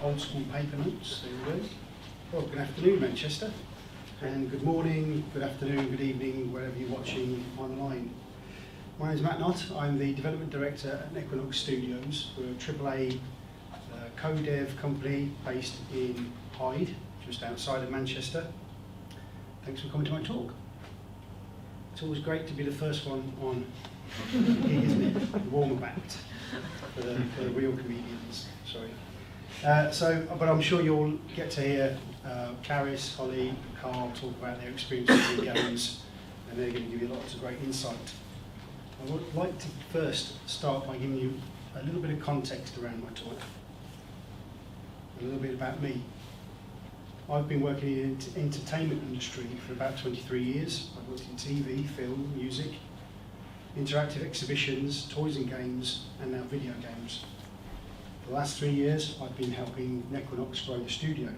old school paper notes. There we go. Well, good afternoon, Manchester, and good morning, good afternoon, good evening, wherever you're watching online. My name is Knott. I'm the Development Director at Nequinox Studios. We're a AAA co-dev company based in Hyde, just outside of Manchester. Thanks for coming to my talk. It's always great to be the first one on gig, isn't it? Warm-up act for the real comedians. Sorry. But I'm sure you'll get to hear Clarice, Holly, and Carl talk about their experiences in games, and they're going to give you lots of great insight. I would like to first start by giving you a little bit of context around my talk, a little bit about me. I've been working in the entertainment industry for about 23 years. I've worked in TV, film, music, interactive exhibitions, toys and games, and now video games. For the last 3 years, I've been helping Nequinox grow the studio.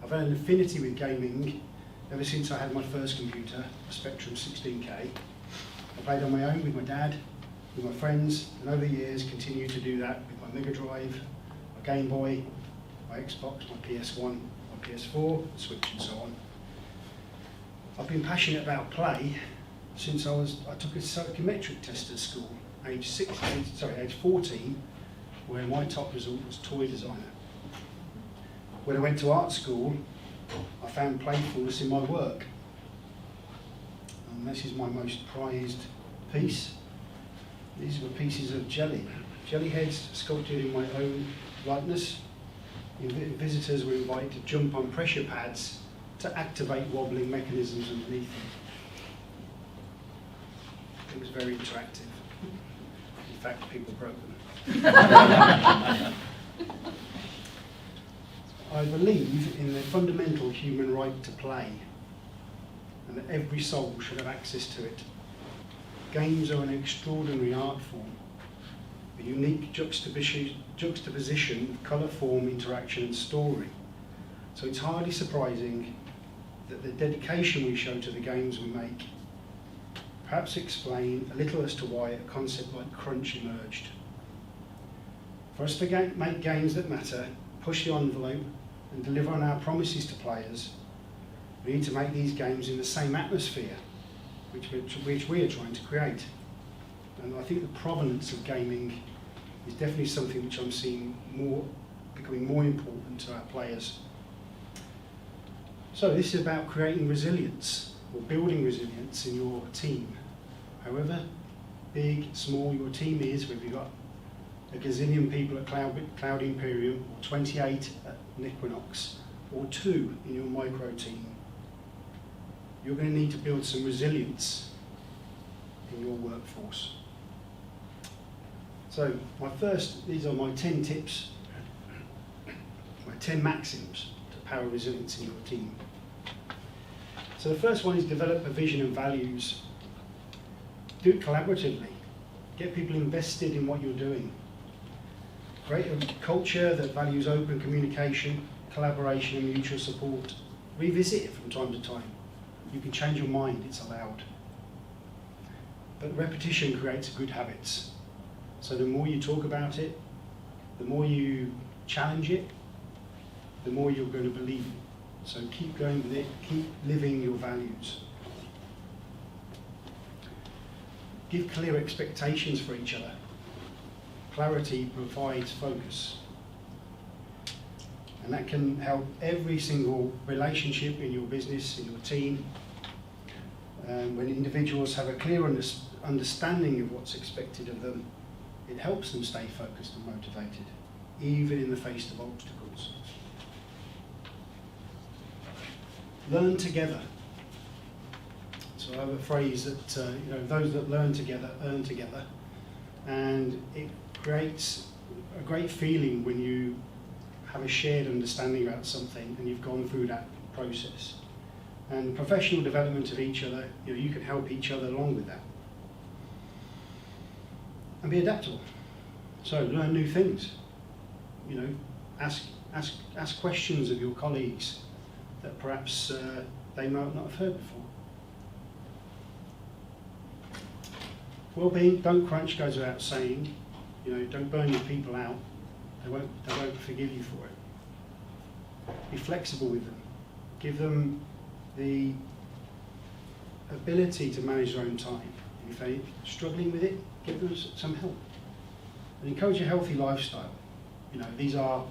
I've had an affinity with gaming ever since I had my first computer, a Spectrum 16K. I played on my own with my dad, with my friends, and over the years continued to do that with my Mega Drive, my Game Boy, my Xbox, my PS1, my PS4, the Switch, and so on. I've been passionate about play since I took a psychometric test at school, age 14, where my top result was toy designer. When I went to art school, I found playfulness in my work. And this is my most prized piece. These were pieces of jelly heads sculpted in my own likeness. Visitors were invited to jump on pressure pads to activate wobbling mechanisms underneath them. It was very interactive. In fact, people broke them. I believe in the fundamental human right to play, and that every soul should have access to it. Games are an extraordinary art form, a unique juxtaposition of colour, form, interaction and story. So it's hardly surprising that the dedication we show to the games we make perhaps explain a little as to why a concept like crunch emerged. For us to make games that matter, push the envelope and deliver on our promises to players, we need to make these games in the same atmosphere which we are trying to create. And I think the provenance of gaming is definitely something which I'm seeing becoming more important to our players. So this is about creating resilience, or building resilience in your team. However big, small your team is, whether you've got a gazillion people at Cloud Imperium, or 28 at Nequinox, or 2 in your micro team, you're going to need to build some resilience in your workforce. So these are my 10 tips, my 10 maxims to power resilience in your team. So the first one is develop a vision and values. Do it collaboratively. Get people invested in what you're doing. Create a culture that values open communication, collaboration and mutual support. Revisit it from time to time. You can change your mind, it's allowed. But repetition creates good habits. So the more you talk about it, the more you challenge it, the more you're going to believe it. So keep going with it, keep living your values. Give clear expectations for each other. Clarity provides focus. And that can help every single relationship in your business, in your team. When individuals have a clear understanding of what's expected of them, it helps them stay focused and motivated, even in the face of obstacles. Learn together. So I have a phrase that those that learn together earn together, and it creates a great feeling when you have a shared understanding about something and you've gone through that process. And professional development of each other, you can help each other along with that. And be adaptable. So learn new things. Ask questions of your colleagues that perhaps they might not have heard before. Well-being, don't crunch goes without saying. Don't burn your people out. They won't forgive you for it. Be flexible with them. Give them the ability to manage their own time. If they're struggling with it, give them some help. And encourage a healthy lifestyle. You know, these are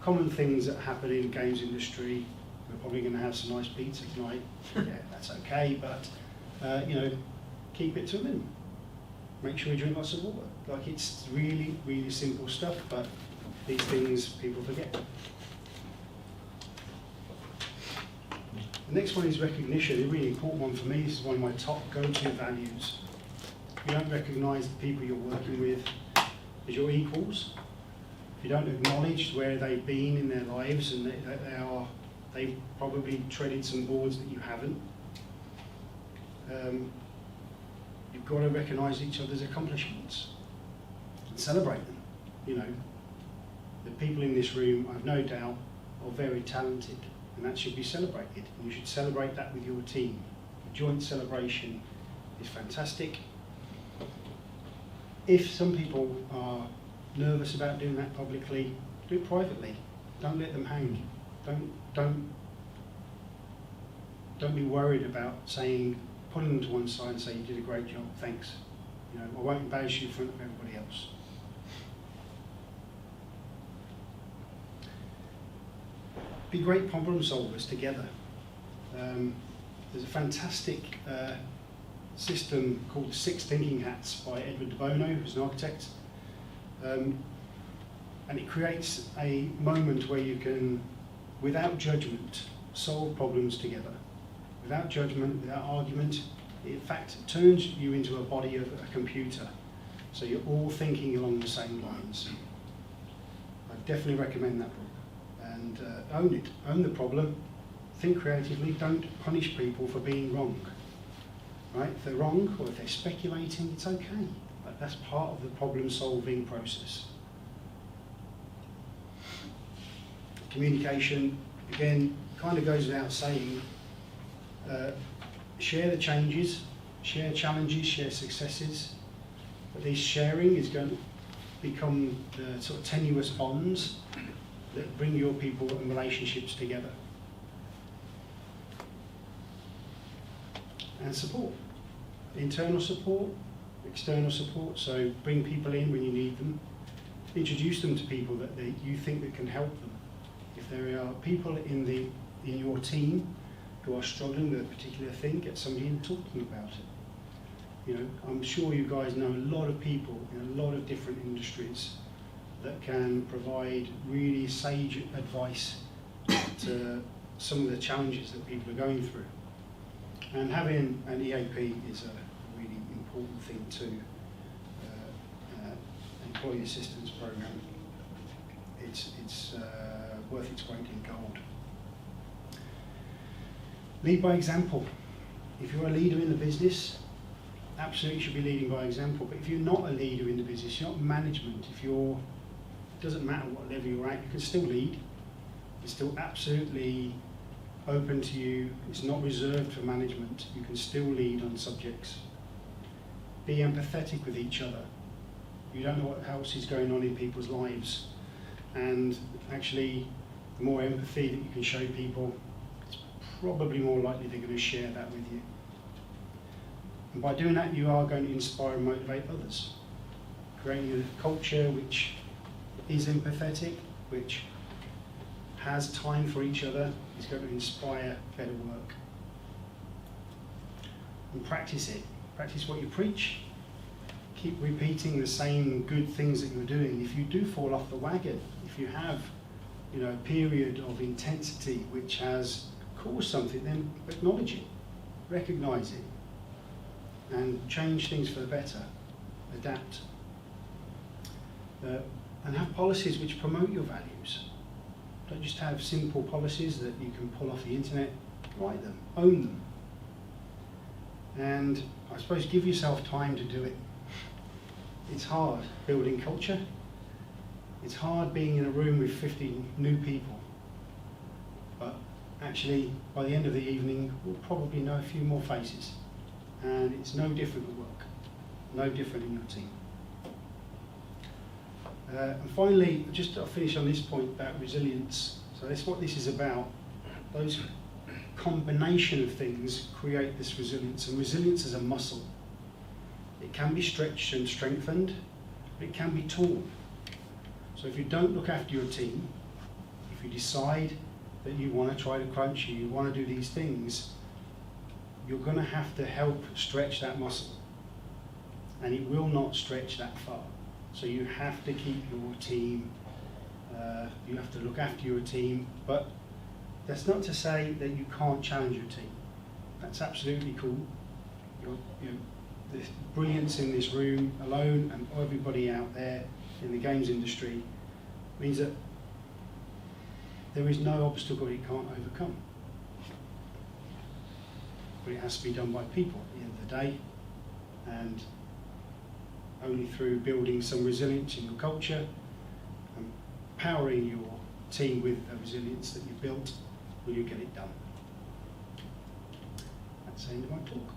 common things that happen in the games industry. We're probably going to have some nice pizza tonight. Yeah, that's okay, but you know, keep it to a minimum. Make sure you drink lots of water. Like, it's really, really simple stuff, but these things people forget. The next one is recognition, a really important one for me. This is one of my top go-to values. If you don't recognise the people you're working with as your equals, if you don't acknowledge where they've been in their lives and they've probably treaded some boards that you haven't, you've got to recognise each other's accomplishments and celebrate them. You know, the people in this room, I've no doubt, are very talented, and that should be celebrated. And you should celebrate that with your team. A joint celebration is fantastic. If some people are nervous about doing that publicly, do it privately. Don't let them hang. Don't be worried about saying, putting them to one side and say, you did a great job, thanks. You know, I won't embarrass you in front of everybody else. Be great problem solvers together. There's a fantastic system called 6 Thinking Hats by Edward de Bono, who's an architect. And it creates a moment where you can, without judgment, solve problems together. Without judgment, without argument. It, in fact, turns you into a body of a computer. So you're all thinking along the same lines. I definitely recommend that book. And own it. Own the problem. Think creatively. Don't punish people for being wrong. Right? If they're wrong or if they're speculating, it's okay. But that's part of the problem-solving process. Communication, again, kind of goes without saying. Share the changes, share challenges, share successes. But this sharing is going to become the sort of tenuous bonds that bring your people and relationships together. And support. Internal support, external support, so bring people in when you need them. Introduce them to people that you think that can help them. If there are people in your team who are struggling with a particular thing, get somebody in talking about it. You know, I'm sure you guys know a lot of people in a lot of different industries that can provide really sage advice to some of the challenges that people are going through. And having an EAP is a really important thing too. Employee assistance program. It's worth its weight in gold. Lead by example. If you're a leader in the business, absolutely should be leading by example. But if you're not a leader in the business, you're not management. It doesn't matter what level you're at, you can still lead. It's still absolutely open to you. It's not reserved for management. You can still lead on subjects. Be empathetic with each other. You don't know what else is going on in people's lives. And actually, the more empathy that you can show people, it's probably more likely they're going to share that with you. And by doing that, you are going to inspire and motivate others. Creating a culture which is empathetic, which has time for each other, is going to inspire better work. And practice it. Practice what you preach. Keep repeating the same good things that you're doing. If you do fall off the wagon, if you have, you know, a period of intensity which has caused something, then acknowledge it, recognise it, and change things for the better. Adapt. And have policies which promote your values. Don't just have simple policies that you can pull off the internet. Write them, own them. And I suppose give yourself time to do it. It's hard building culture. It's hard being in a room with 50 new people. But actually, by the end of the evening, we'll probably know a few more faces. And it's no different at work, no different in your team. And finally, just to finish on this point about resilience. So that's what this is about. Those combination of things create this resilience, and resilience is a muscle. It can be stretched and strengthened, but it can be torn. So if you don't look after your team, if you decide that you want to try to crunch, you want to do these things, you're going to have to help stretch that muscle, and it will not stretch that far. So you have to keep your team, you have to look after your team, but that's not to say that you can't challenge your team. That's absolutely cool. The brilliance in this room alone and everybody out there in the games industry means that there is no obstacle it can't overcome. But it has to be done by people at the end of the day, and only through building some resilience in your culture and powering your team with the resilience that you've built will you get it done. That's the end of my talk.